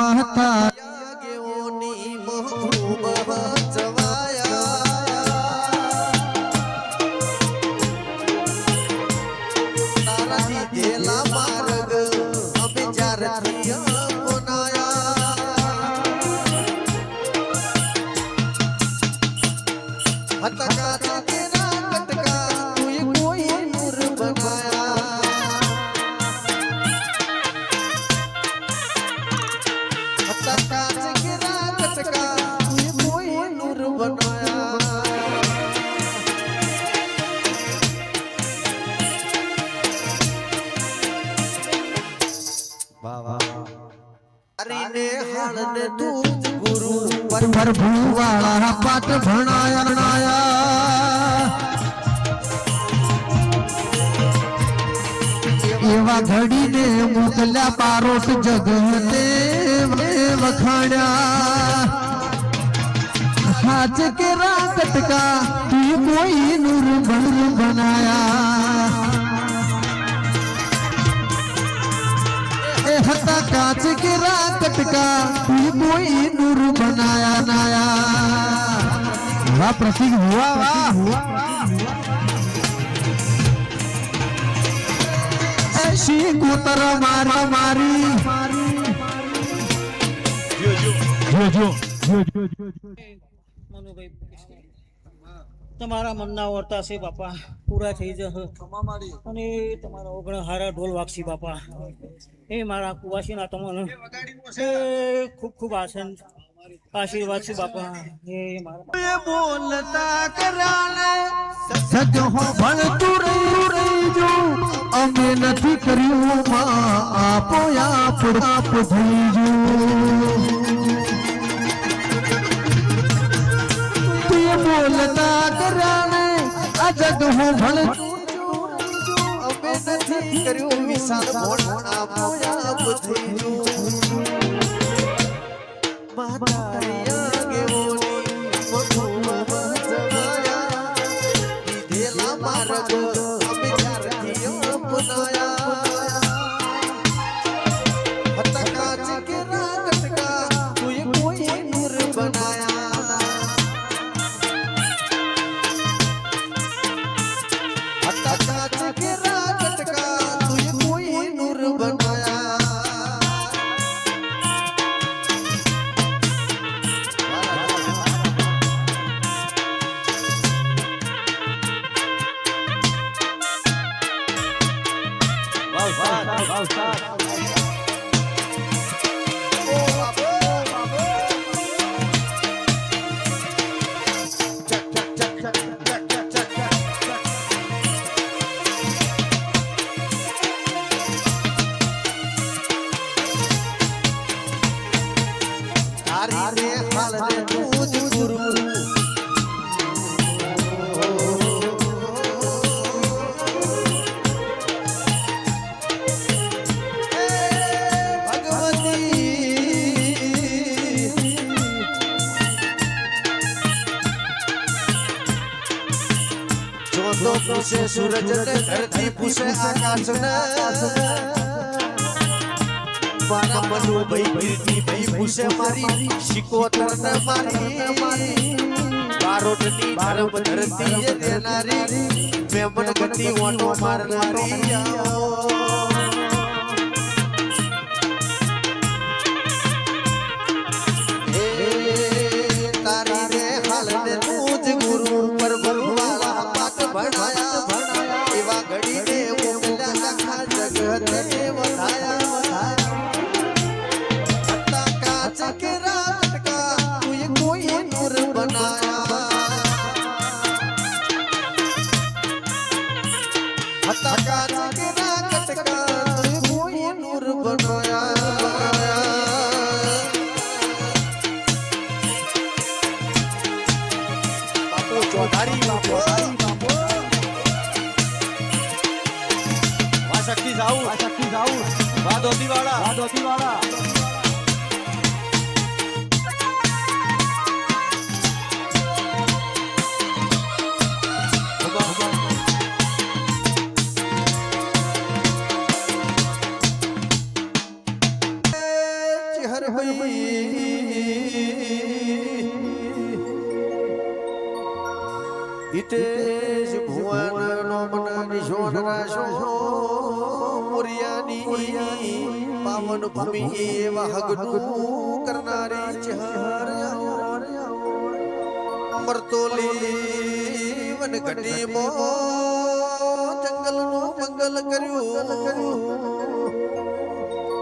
માતા ગેઓની ખૂબ જવાયા તારા દીધેલા માર્ગ અમે જ્યારથી અપનાયા હતા કાચા કટકા તુએ કોઈ નૂર બનાયા કાચ गिरा कटका तुझे कोई नूर बनाया अरे हाल ने दूज गुरु પર ભૂવાળા પાટ ભણાયા એવા ઘડીને મોકલ્યા પારોટ જગતે વખાણ્યા હાથ કેરા કટકા તું કોઈ નૂર બનાયા એ હતા કાચ કેરા કટકા તું કોઈ નૂર બનાયા નાયા વાહ પ્રસિદ્ધ હુઆ વાહ ऐसी कोतर मारा मारी તમારા મનના વર્તા છે બાપા પૂરા થઈ જશે અને તમારા ઓગણ હારા ઢોલ વાગશી બાપા એ મારા કુવાસીના તમને ખૂબ ખૂબ આશીર્વાદ છે બાપા એ મારા बोलता कराने સજો ભણતું રહી જો અમે નથી કર્યું માં આપો આપ થઈ જો બોલતા કરાને આ જગ હું ભણતું અમે નથી કર્યું વિશાલ ભોળા આપોયાપ થઈ જો માતારિયા ગેઓની ખૂબ જવાયા દીધેલા માર્ગ અમે જ્યારથી અપનાયા હતા કાચ કેરા કટકા તુએ કોઈ નૂર બનાયા હતા કાચ કેરા કટકા તુએ કોઈ નૂર બનાયા તારી રે હાલ રે તુજ ગુરુ જોતો પૂછે સૂરજ ને ધરતી પૂછે આકાશ ને મારા મનુ ભાઈ કીર્તિ ભાઈ પૂછે મારી શિકોતર ને મારી બારોટ ની ધર્મ ધરતી એ દેનારી મેમન ગતિ ઓટો મારનારી તારી રે હાલ ને તુજ ગુરુ પર ભરવાળા પાટ ભણાયા એવા ઘડી ને મોકલ્યા આખા જગતે વધાયા હતા કાચ કેરા કટકા તુએ કોઈ નૂર બનાયા હતા કાચ કેરા કટકા તુએ કોઈ નૂર બનાયા चौधारी बापो वा शक्ति जाऊ वा धोती वाला हर હિતેશ ભુવન નો મન નિશોન રાશો મોરિયાની પાવન ભૂમિ વાહગનું કરનારી ચહર મરતોલી વન ઘટી મો જંગલ નું મંગલ કર્યું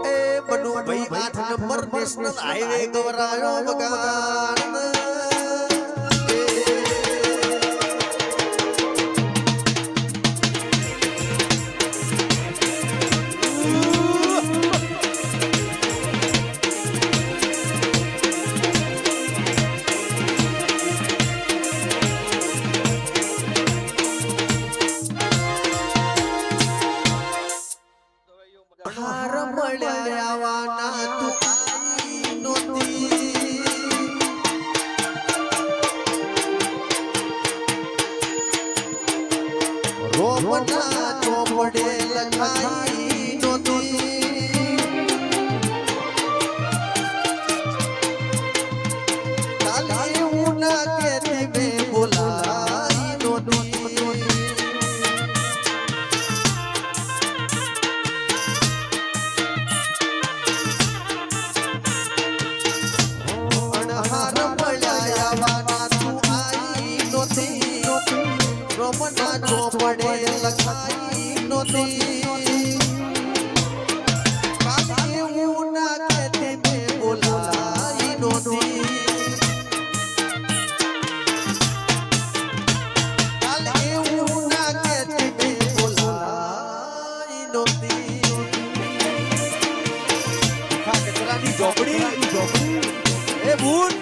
એ બનુ ભાઈ 8 નંબર નેશનલ હાઈવે ગવરાયો બગાન હાર મળ્યા આવાના તું આઈ નોતી રોમના ચોપડે લખાઈ નોતી કાલે ઉના કેતી બે બોલાઈ નોતી રોમના ચોપડે લખાઈ નોતી કાલે ઉના કેતી બે બોલાઈ નોતી કાલે ઉના કેતી બે બોલાઈ નોતી ખાકતરાની ઝોપડી એ ભૂત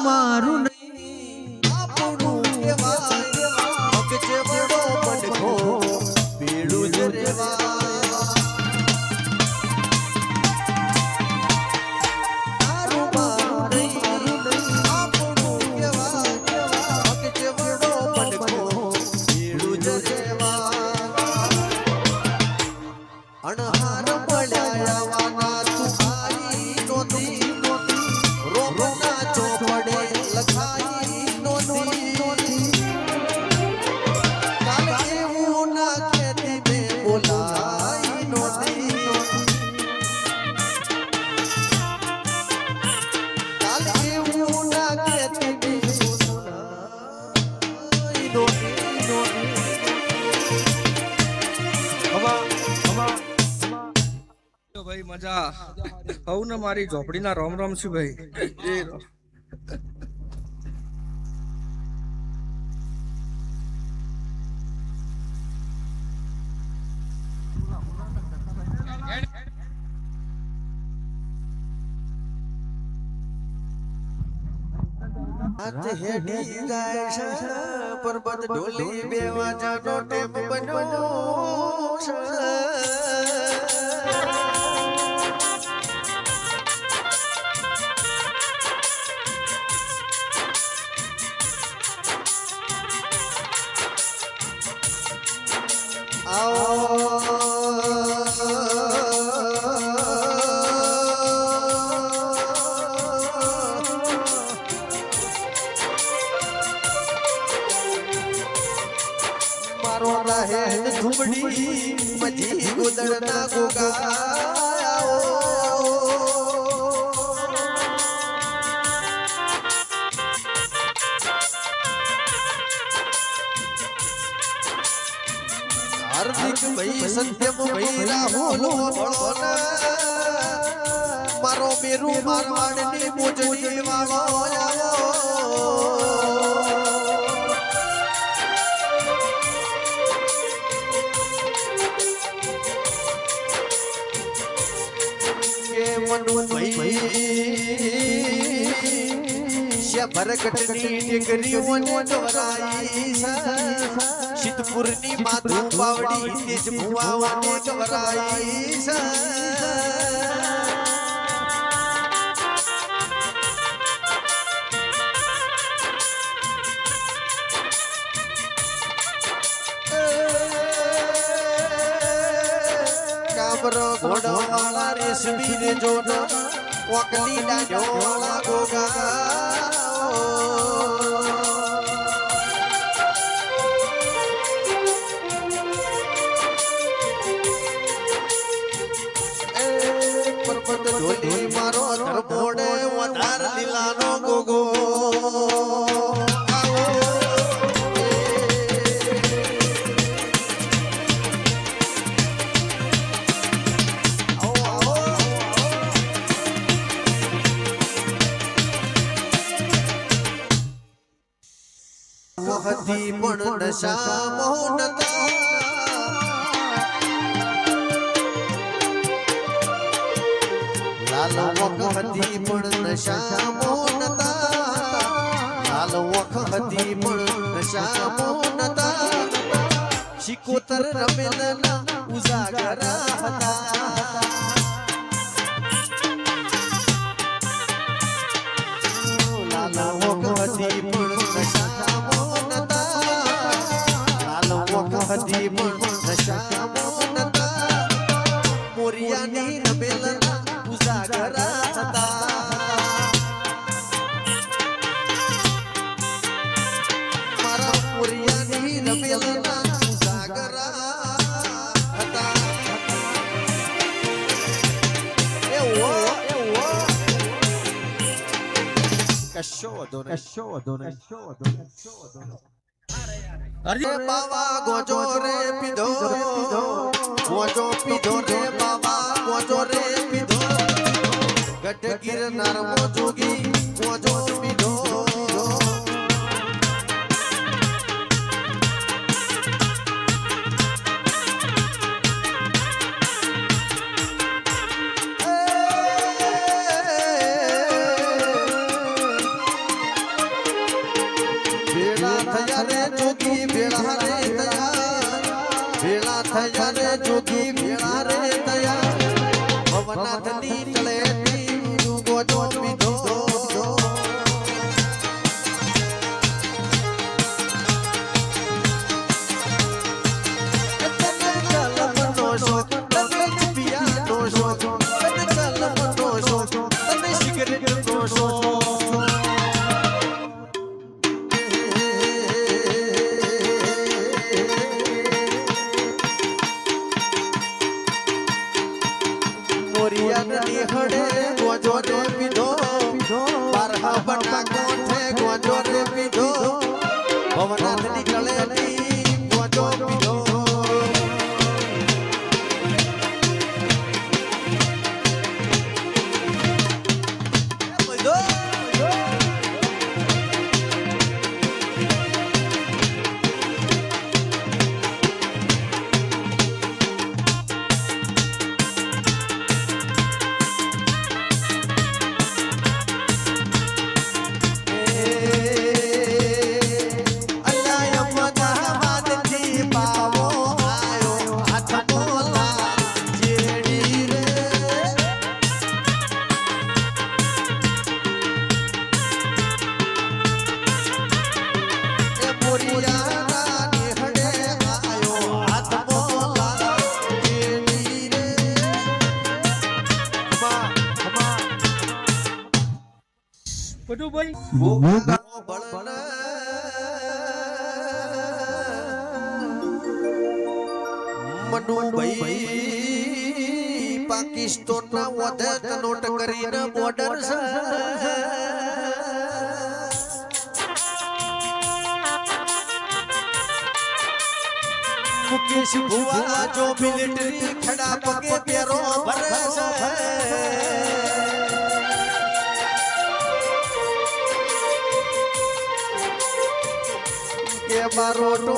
મારું આપણું કેવાય મગજે બડો પડખો પીળું જ રેવાય તારું મારું નહીં આપણું કેવાય મગજે બડો પડખો પીળું જ રેવાય અણહાર મળ્યા આવાના તું આઈ નોતી રોમના ચોપડે લખાઈ નોતી કાલે એવું ના કેતી બે બોલાઈ નોતી કાલે એવું ના કેતી બે બોલાઈ નોતી ભાઈ મજા હવ ને મારી ઝોપડીના રોમ રોમ છું ભાઈ એ હાથ હેડી જાય છે પર્વત ઢોલી બેવાજાનો ટેમ બન્યો છે મારો હેડ ધૂમડી મજી ગોદડના ગોગાઓ હાર્દિક ભાઈ સત્યમ ભાઈ રાહુલ મારો મેરુ મારવાડની મોજડી વાળો કે મનુ ભાઈ ભરકટની ટેકરીઓને ગવરાઈ સિદ્ધપુરની માધુ પાવડી તેજ ભુવાને ગવરાઈ કાબરો ઘોડવાળા રેશમી રે જોડો ઓકલી ડાઢોળા ગોગા ઢોલી મારો ધરમોડે વધાર લીલાનો ગોગો હતી પણ નશા મોહનતા લાલ વખ હતી પણ નશા મોહનતા લાલ વખ હતી પણ નશા મોહનતા શિકોતર રમેલના ઉજાગરા હતા લાલ વખ હતી પણ નશા મોહનતા લાલ વખ હતી પણ નશા મોહનતા મોરિયાની રમેલના ઉજાગરા હતા મારા મોરિયાની રમેલના ઉજાગરા હતા એવો કશો વધો નહીં બાવા ગોજો રે પીધો ગોજો પીધો રે બાવા ગોજો રે પીધો ગઢ ગિરનાર મો જોગી ગોજો પીધો જોગી ભેળા રે તયા ભવનાથની તળેટી ગોજો પીધો હડે ગોજો રે પીધો બારહા બના કોઠે ગોજો રે પીધો ભવનાથ નીકળેલી ગોજો પીધો બધું ભાઈ ભૂખા બળના મનુભાઈ પાકિસ્તાનના વધત નોટ કરીને બોર્ડર છે મુકેશ ભુવા જો મિલિટરી ખડા પગે પેરો ભરે છે કે મારો ટો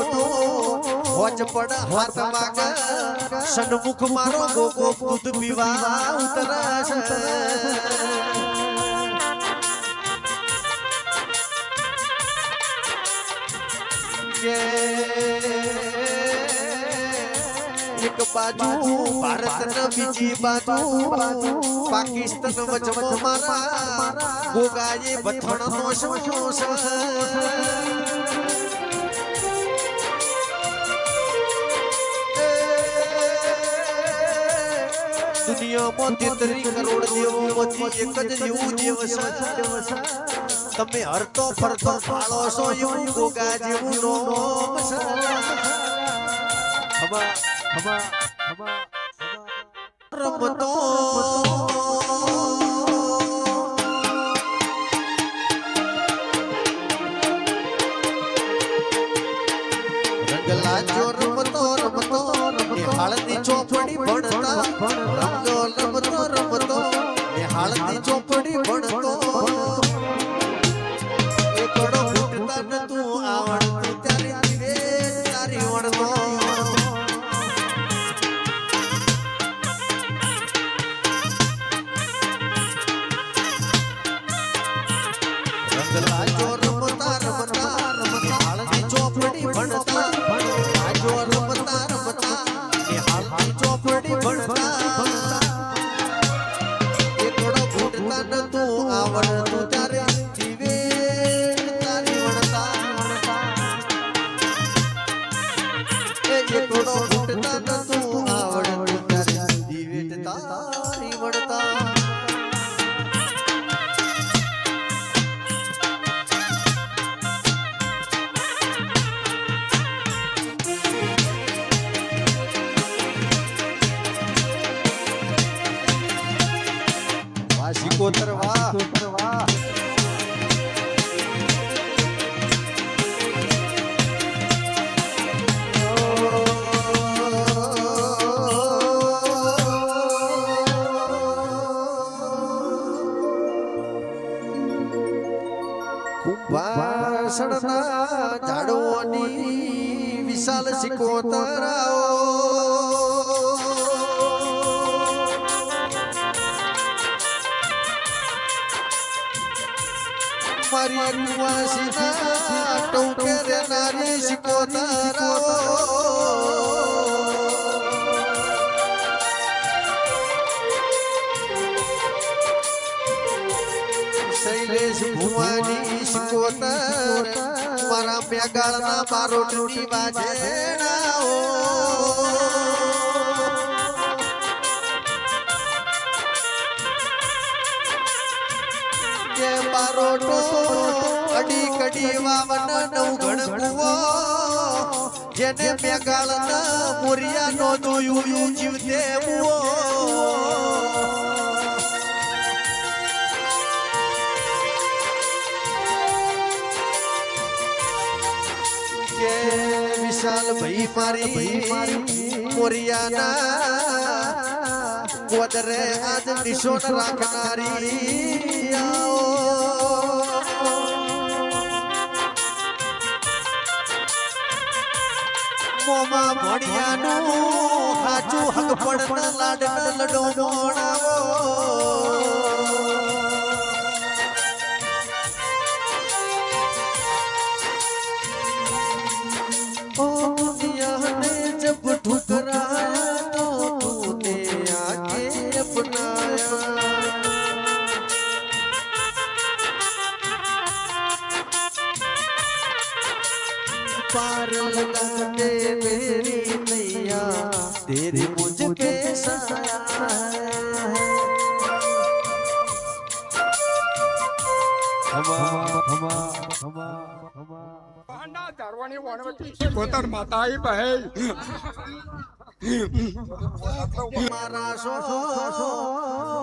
હોજ પડ હાથ માગ સન્મુખ મારો ગોગો દૂધ પીવા ઉતરાશે કે એક બાજુ ભારત ને બીજી બાજુ પાકિસ્તાન વચમાં મારા ગોગાએ બથણ નો શું દુનિયામાં 33 કરોડ દેવોમાંથી એક જ એવું દેવ છે તમે હરતો ફરતો ફાળો છો એવું ગોગા જેવું નામ છે રમતો રંગલા જો રમતો હાળની ચોપડી ભણતા રમતો હાળની ચોપડી ભણતો એકડો ફૂટતા નતું આવડતું ત્યારે ધીરે તારી વણતો રંગલા જો રમતા હાળની ચોપડી ભણતા જો રમતા હાલની ચોપડી ભણતા એકડો ફૂટતા નતું આવડતું ત્યારે જીવે તારી વણતા એકડો ફૂટતા નતું આવડતું ત્યારે જીવે તારી વણતા સિકોતર વાહ કુંભાસણના ઝાડોની વિશાલ સિકોતરાઓ મારી કુવાસીના ટોકેરે નારી સિકોતરાઓ શૈલેષ ભુવાની સિકોતર મારા મેગાળના બારોટની વાજેણાઓ કે બારોટો અડી કડી વાવન નવઘણ કુવો જેને મેગાળના મોરિયા નો જોયું જીવતે મુઓ કે વિશાલ ભાઈ મારી મોરિયાના ગોદરે આજ નિશોન રાખનારી આવો મોમા ભણિયાનું હાચું હક પડન લાડન લડો મોણાવો ओ दुनिया ने जब ठुकराया तो तूने आके अपनाया पार लगा दे मेरी नैया तेरी मुझ पे साया धारवाणी वनवती सिकोतर माता आई भाई મારા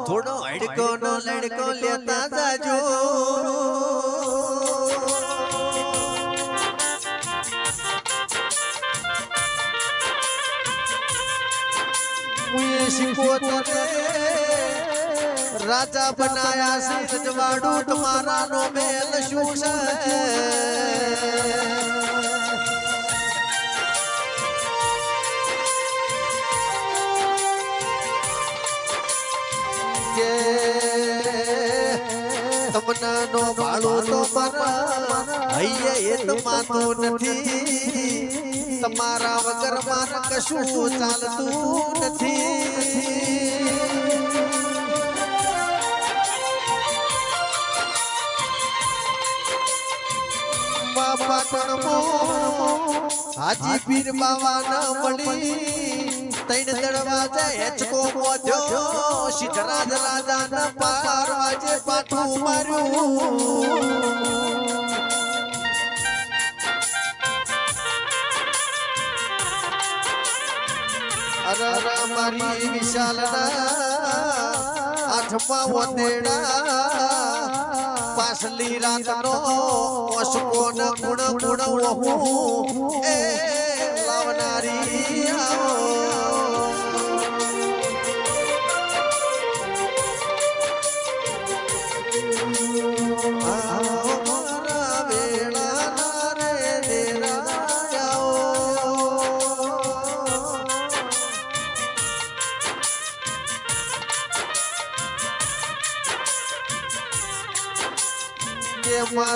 થોડો હડકો નો લડકો લેતા જાજો મુએ શીખોતરે રાજા બનાયા છે રજવાડું તમારા નો મેલ શું છે તમના નો ભાળો તો મારા હૈયે એ તમાતો નથી તમારા વગર માર કશું ચાલતું નથી પાટણમો હાજી પીર બાવા ન મળી તૈણ દરવાજા હેચકો મોજો સિદ્ધરાજ રાજા ના પારવાજે પાટું માર્યું અરે મારી વિશાલ આઠમા વદેડા પાસલી રાત નો ઓસકો ન ગુણ ગુણ વહુ એ લાવનારી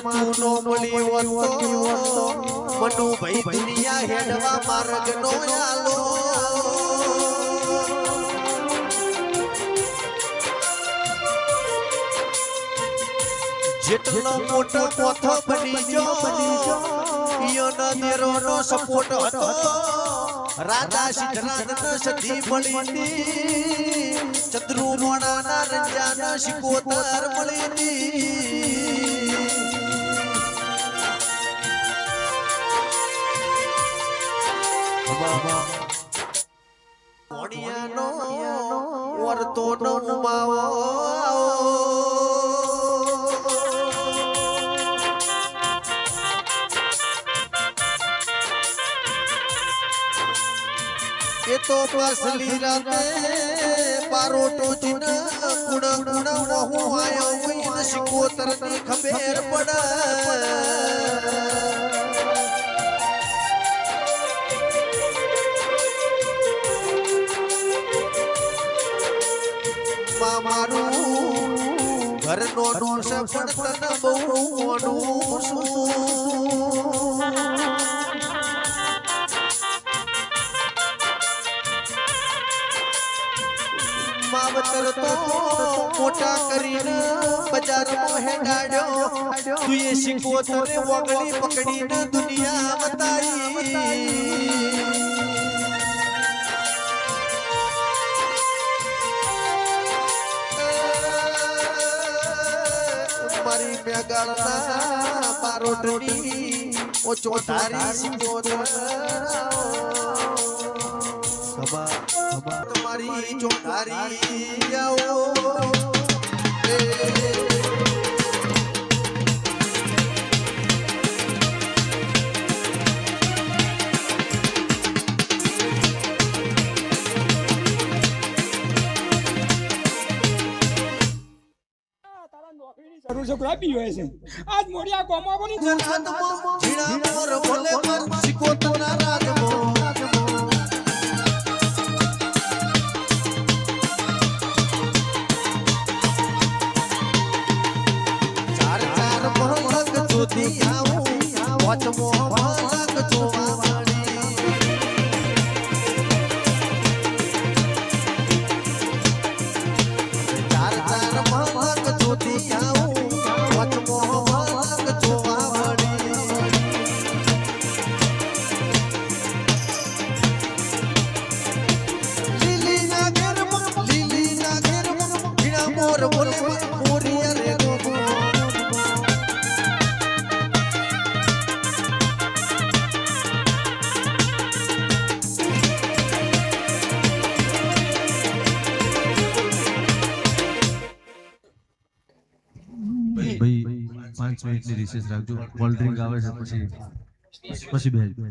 તું નો મળી હોતો મનુ ભાઈ દુનિયા હેડવા માર્ગ નો આલો જેટલો મોટો પોથો બની જો ઈયોનો દેરો નો સપોર્ટ હતો રાજા સિદ્ધરાજ નો સધી મળી ચંદ્રુ મોણા ના રંજા ના શિકોતર મળી મોણિયાનો વર્તો નો ઉમાવો એ તો પાસલી રાતે પારોટો જીન કુણ કુણ વહુ આયો હોય શિકોતર ની ખબર પડે મારું ઘર નો ડોસ પણ તને બહુ મોડું છું માવતર તો મોટા કરીને બજારમાં હેડાડ્યો તું એ શિકોતરે વગડી પકડીને દુનિયા બતાઈ મારી મેગાળના પારોટની ઓછો ધારી શિકોતર તમારી ચોધારી આવો આપી હોય છે આજ મોડિયા કોમાવાની જીણા મોર બોલે મર શિકોતરના રાજમો જોતી આવું વચમો ભલક જોવા વાળી ચાર ચાર ભલક જોતી આવું વચમો ભલક જોવા વાળી મિનિટની રિસેસ રાખજો. કોલ્ડ ડ્રિંક આવે છે પછી બેસજો.